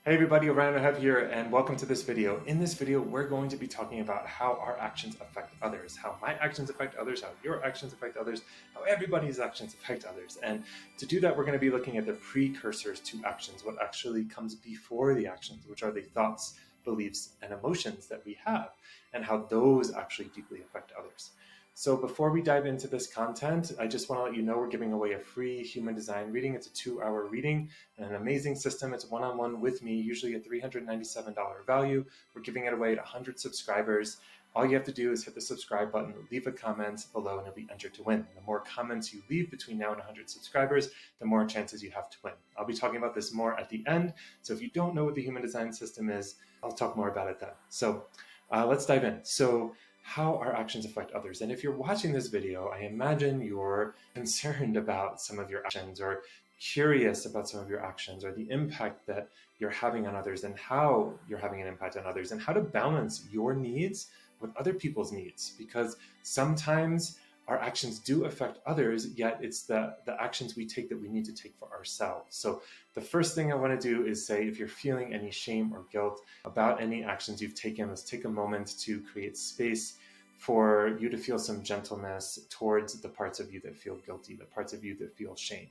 Hey everybody, Orion Web here, and welcome to this video. In this video, we're going to be talking about how our actions affect others, how my actions affect others, how your actions affect others, how everybody's actions affect others. And to do that, we're going to be looking at the precursors to actions, what actually comes before the actions, which are the thoughts, beliefs, and emotions that we have, and how those actually deeply affect others. So before we dive into this content, I just want to let you know we're giving away a free human design reading. It's a 2-hour reading, and an amazing system. It's one-on-one with me, usually a $397 value. We're giving it away to 100 subscribers. All you have to do is hit the subscribe button, leave a comment below, and you'll be entered to win. The more comments you leave between now and 100 subscribers, the more chances you have to win. I'll be talking about this more at the end. So if you don't know what the human design system is, I'll talk more about it then. So let's dive in. So how our actions affect others. And if you're watching this video, I imagine you're concerned about some of your actions or curious about some of your actions or the impact that you're having on others and how you're having an impact on others and how to balance your needs with other people's needs. Because sometimes our actions do affect others, yet it's the actions we take that we need to take for ourselves. So the first thing I want to do is say, if you're feeling any shame or guilt about any actions you've taken, let's take a moment to create space for you to feel some gentleness towards the parts of you that feel guilty, the parts of you that feel shame.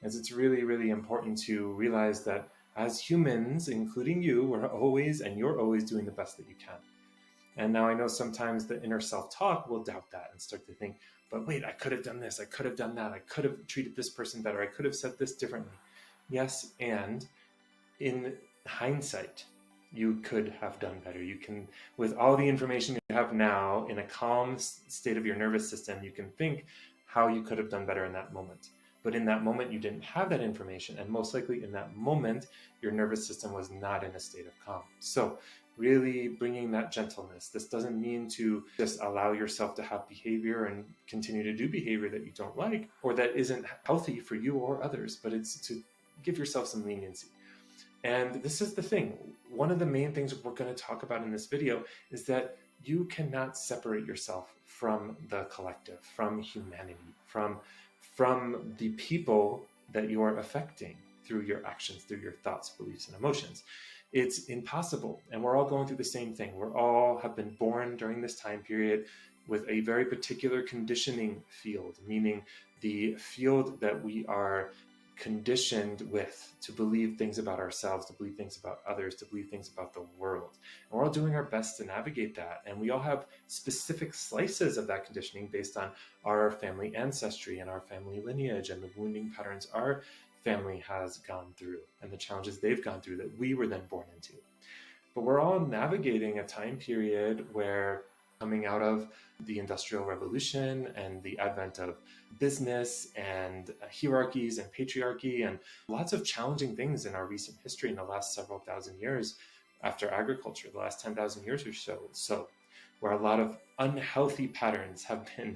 As it's really, really important to realize that as humans, including you, we're always, and you're always doing the best that you can. And now I know sometimes the inner self-talk will doubt that and start to think, but wait, I could have done this, I could have done that, I could have treated this person better, I could have said this differently. Yes, and in hindsight, you could have done better. You can, with all the information you have now, in a calm state of your nervous system, you can think how you could have done better in that moment. But in that moment, you didn't have that information. And most likely in that moment, your nervous system was not in a state of calm. So really bringing that gentleness. This doesn't mean to just allow yourself to have behavior and continue to do behavior that you don't like or that isn't healthy for you or others, but it's to give yourself some leniency. And this is the thing. One of the main things we're going to talk about in this video is that you cannot separate yourself from the collective, from humanity, from the people that you are affecting through your actions, through your thoughts, beliefs, and emotions. It's impossible. And we're all going through the same thing. We all have been born during this time period with a very particular conditioning field, meaning the field that we are conditioned with to believe things about ourselves, to believe things about others, to believe things about the world. And we're all doing our best to navigate that. And we all have specific slices of that conditioning based on our family ancestry and our family lineage and the wounding patterns our family has gone through and the challenges they've gone through that we were then born into. But we're all navigating a time period where, coming out of the Industrial Revolution and the advent of business and hierarchies and patriarchy and lots of challenging things in our recent history in the last several thousand years after agriculture, the last 10,000 years or so, where a lot of unhealthy patterns have been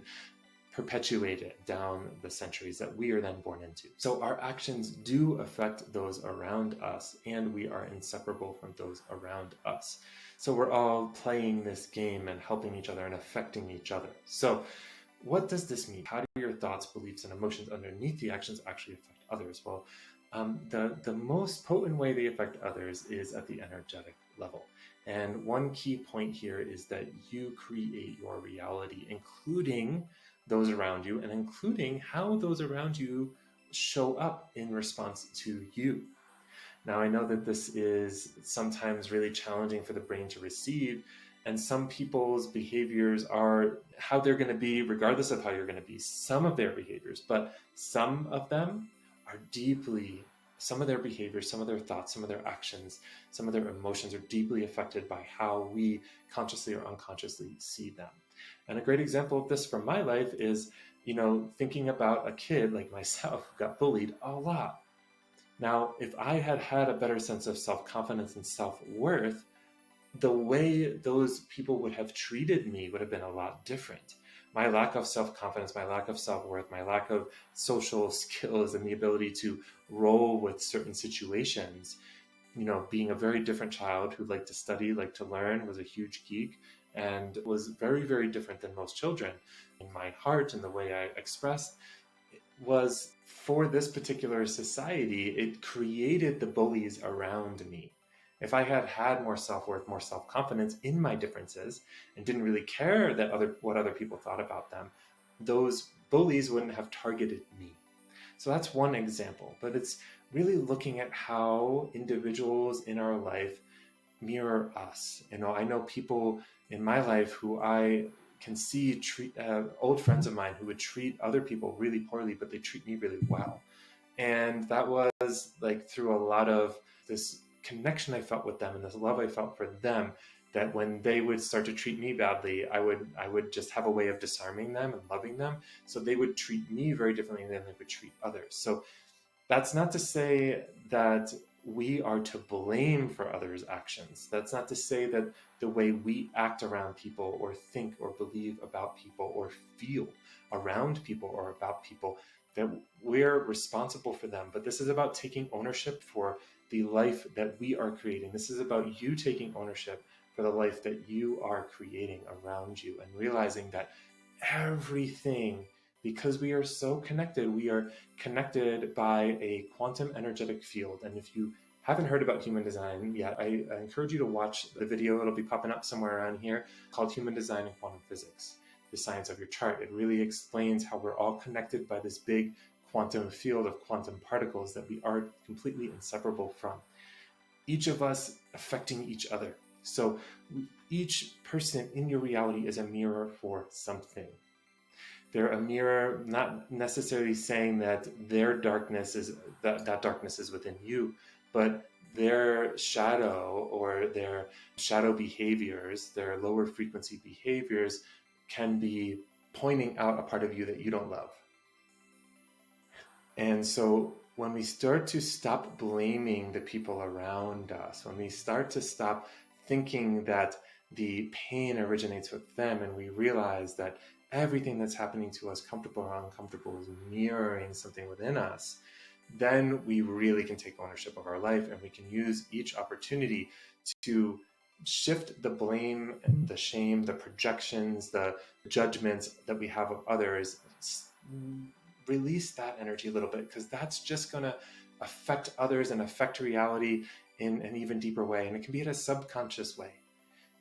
perpetuated down the centuries that we are then born into. So our actions do affect those around us, and we are inseparable from those around us. So we're all playing this game and helping each other and affecting each other. So what does this mean? How do your thoughts, beliefs, and emotions underneath the actions actually affect others? Well, the most potent way they affect others is at the energetic level. And one key point here is that you create your reality, including those around you and including how those around you show up in response to you. Now, I know that this is sometimes really challenging for the brain to receive, and some people's behaviors are how they're going to be regardless of how you're going to be, some of their behaviors, but some of them are deeply, some of their behaviors, some of their thoughts, some of their actions, some of their emotions are deeply affected by how we consciously or unconsciously see them. And a great example of this from my life is, thinking about a kid like myself who got bullied a lot. Now, if I had had a better sense of self-confidence and self-worth, the way those people would have treated me would have been a lot different. My lack of self-confidence, my lack of self-worth, my lack of social skills and the ability to roll with certain situations, being a very different child who liked to study, liked to learn, was a huge geek, and was very, very different than most children. In my heart and the way I expressed was, for this particular society, it created the bullies around me. If I had had more self-worth, more self-confidence in my differences, and didn't really care that what other people thought about them, those bullies wouldn't have targeted me. So that's one example, but it's really looking at how individuals in our life mirror us. I know people in my life who I can see treat old friends of mine who would treat other people really poorly, but they treat me really well. And that was like through a lot of this connection I felt with them and this love I felt for them, that when they would start to treat me badly, I would just have a way of disarming them and loving them. So they would treat me very differently than they would treat others. So that's not to say that we are to blame for others' actions. That's not to say that the way we act around people or think or believe about people or feel around people or about people, that we're responsible for them. But this is about taking ownership for the life that we are creating. This is about you taking ownership for the life that you are creating around you and realizing that everything, because we are so connected, we are connected by a quantum energetic field. And if you haven't heard about human design yet, I encourage you to watch the video. It'll be popping up somewhere around here, called Human Design and Quantum Physics, the Science of Your Chart. It really explains how we're all connected by this big quantum field of quantum particles that we are completely inseparable from. Each of us affecting each other. So each person in your reality is a mirror for something. They're a mirror, not necessarily saying that their darkness is that darkness is within you, but their shadow or their shadow behaviors, their lower frequency behaviors, can be pointing out a part of you that you don't love. And so when we start to stop blaming the people around us, when we start to stop thinking that the pain originates with them, and we realize that everything that's happening to us, comfortable or uncomfortable, is mirroring something within us, then we really can take ownership of our life, and we can use each opportunity to shift the blame, the shame, the projections, the judgments that we have of others. Release that energy a little bit, because that's just going to affect others and affect reality in an even deeper way. And it can be in a subconscious way.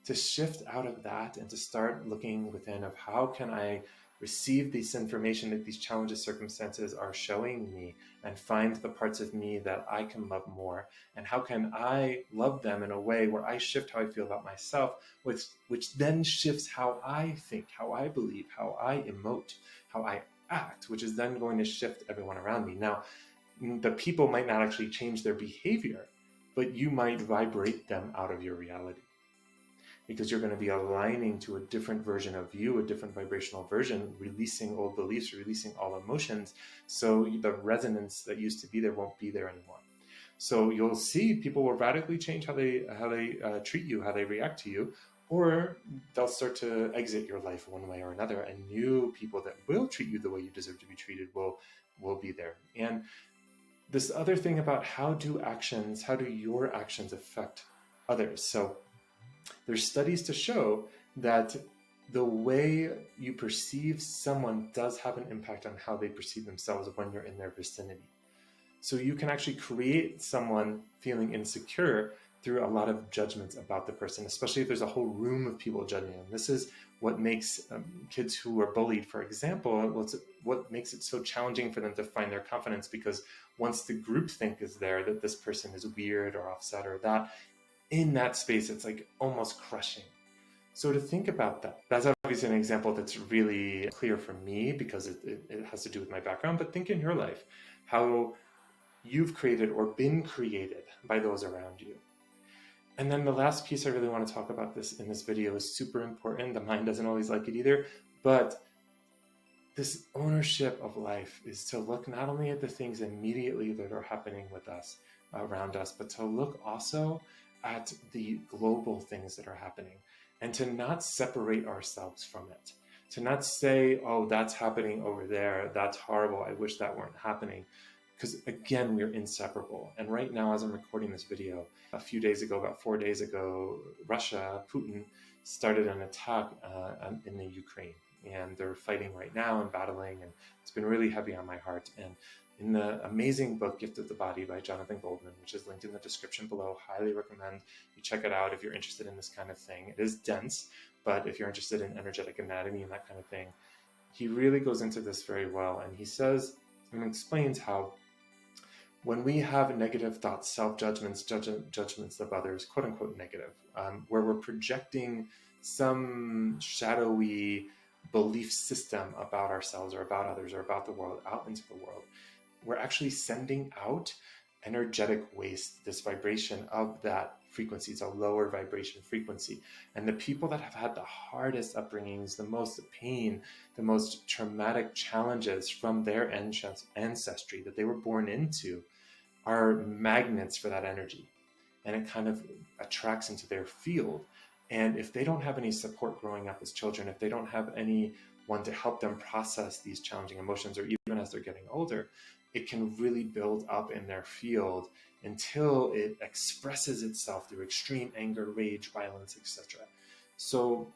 To shift out of that and to start looking within of how can I receive this information that these challenges, circumstances are showing me, and find the parts of me that I can love more, and how can I love them in a way where I shift how I feel about myself, which then shifts how I think, how I believe, how I emote, how I act, which is then going to shift everyone around me. Now, the people might not actually change their behavior, but you might vibrate them out of your reality, because you're going to be aligning to a different version of you, a different vibrational version, releasing old beliefs, releasing all emotions. So the resonance that used to be there won't be there anymore. So you'll see people will radically change how they treat you, how they react to you, or they'll start to exit your life one way or another, and new people that will treat you the way you deserve to be treated will be there. And this other thing about how do your actions affect others? So there's studies to show that the way you perceive someone does have an impact on how they perceive themselves when you're in their vicinity. So you can actually create someone feeling insecure through a lot of judgments about the person, especially if there's a whole room of people judging them. This is what makes kids who are bullied, for example, what makes it so challenging for them to find their confidence, because once the groupthink is there that this person is weird or offset or that, in that space, it's like almost crushing. So to think about that, that's obviously an example that's really clear for me because it has to do with my background, but think in your life, how you've created or been created by those around you. And then the last piece I really want to talk about in this video is super important. The mind doesn't always like it either, but this ownership of life is to look not only at the things immediately that are happening with us, around us, but to look also at the global things that are happening, and to not separate ourselves from it. To not say, oh, that's happening over there, that's horrible, I wish that weren't happening. Because again, we're inseparable. And right now, as I'm recording this video, a few days ago, about 4 days ago, Russia, Putin, started an attack in the Ukraine. and they're fighting right now and battling, and it's been really heavy on my heart. And in the amazing book Gift of the Body by Jonathan Goldman, which is linked in the description below, highly recommend you check it out if you're interested in this kind of thing. It is dense, but if you're interested in energetic anatomy and that kind of thing, he really goes into this very well. And he says and explains how when we have negative thoughts, self-judgments, judgments of others, quote unquote negative, where we're projecting some shadowy belief system about ourselves or about others or about the world out into the world, we're actually sending out energetic waste, this vibration of that frequency. It's a lower vibration frequency. And the people that have had the hardest upbringings, the most pain, the most traumatic challenges from their ancestry that they were born into are magnets for that energy. And it kind of attracts into their field. And if they don't have any support growing up as children, if they don't have anyone to help them process these challenging emotions, or even as they're getting older, it can really build up in their field until it expresses itself through extreme anger, rage, violence, etc. So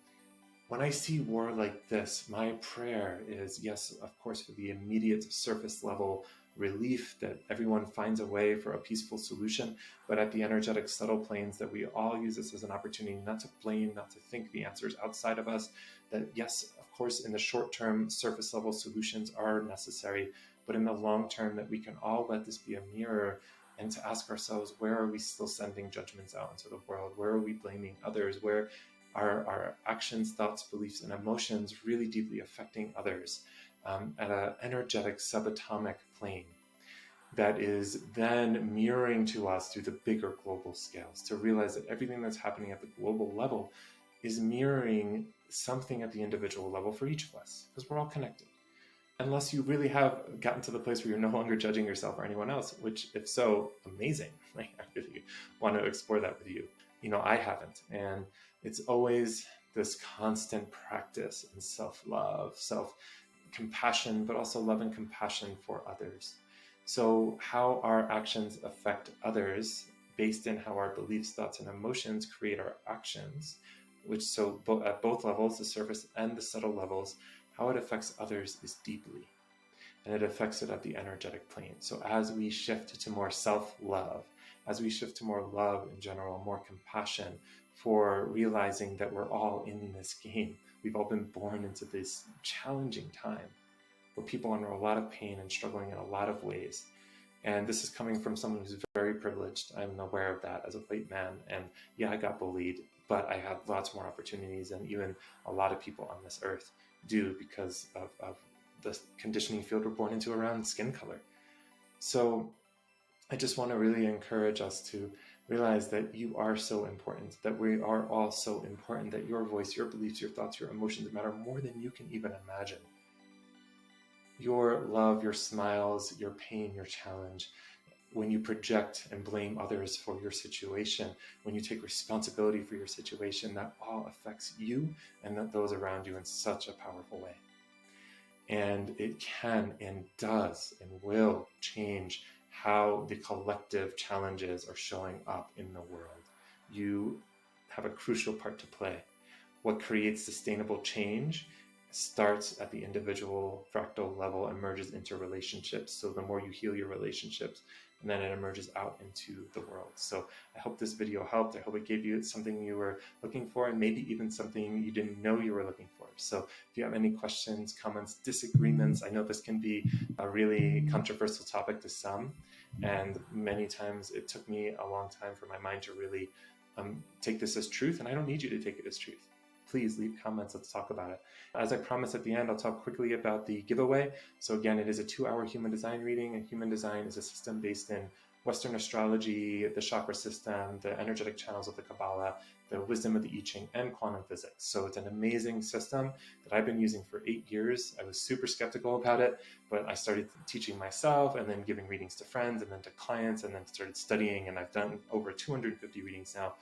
when I see war like this, my prayer is, yes, of course, for the immediate surface level relief, that everyone finds a way for a peaceful solution, but at the energetic subtle planes, that we all use this as an opportunity not to blame, not to think the answers outside of us, that yes, of course, in the short term, surface level solutions are necessary, but in the long term, that we can all let this be a mirror and to ask ourselves, where are we still sending judgments out into the world? Where are we blaming others? Where are our actions, thoughts, beliefs, and emotions really deeply affecting others at an energetic subatomic plane that is then mirroring to us through the bigger global scales, to realize that everything that's happening at the global level is mirroring something at the individual level for each of us, because we're all connected. Unless you really have gotten to the place where you're no longer judging yourself or anyone else, which, if so, amazing. Like, I really want to explore that with you. You know, I haven't. And it's always this constant practice in self-love, self-compassion, but also love and compassion for others. So how our actions affect others based in how our beliefs, thoughts, and emotions create our actions, which at both levels, the surface and the subtle levels, how it affects others is deeply, and it affects it at the energetic plane. So as we shift to more self-love, as we shift to more love in general, more compassion, for realizing that we're all in this game. We've all been born into this challenging time where people are under a lot of pain and struggling in a lot of ways. And this is coming from someone who's very privileged. I'm aware of that as a white man. And yeah, I got bullied, but I had lots more opportunities than even a lot of people on this earth do, because of the conditioning field we're born into around skin color. So I just want to really encourage us to realize that you are so important, that we are all so important, that your voice, your beliefs, your thoughts, your emotions matter more than you can even imagine. Your love, your smiles, your pain, your challenge, when you project and blame others for your situation, when you take responsibility for your situation, that all affects you and those around you in such a powerful way. And it can and does and will change how the collective challenges are showing up in the world. You have a crucial part to play. What creates sustainable change starts at the individual fractal level and merges into relationships. So the more you heal your relationships, and then it emerges out into the world. So I hope this video helped. I hope it gave you something you were looking for, and maybe even something you didn't know you were looking for. So if you have any questions, comments, disagreements, I know this can be a really controversial topic to some, and many times it took me a long time for my mind to really take this as truth, and I don't need you to take it as truth. Please leave comments, let's talk about it. As I promised at the end, I'll talk quickly about the giveaway. So again, it is a 2-hour human design reading, and human design is a system based in Western astrology, the chakra system, the energetic channels of the Kabbalah, the wisdom of the I Ching, and quantum physics. So it's an amazing system that I've been using for 8 years. I was super skeptical about it, but I started teaching myself and then giving readings to friends and then to clients, and then started studying, and I've done over 250 readings now.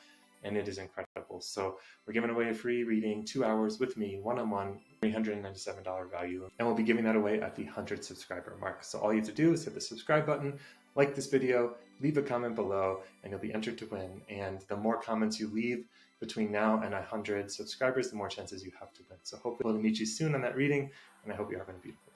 And it is incredible. So we're giving away a free reading, 2 hours with me, one-on-one, $397 value. And we'll be giving that away at the 100 subscriber mark. So all you have to do is hit the subscribe button, like this video, leave a comment below and you'll be entered to win. And the more comments you leave between now and 100 subscribers, the more chances you have to win. So hopefully we'll meet you soon on that reading, and I hope you're having a beautiful day.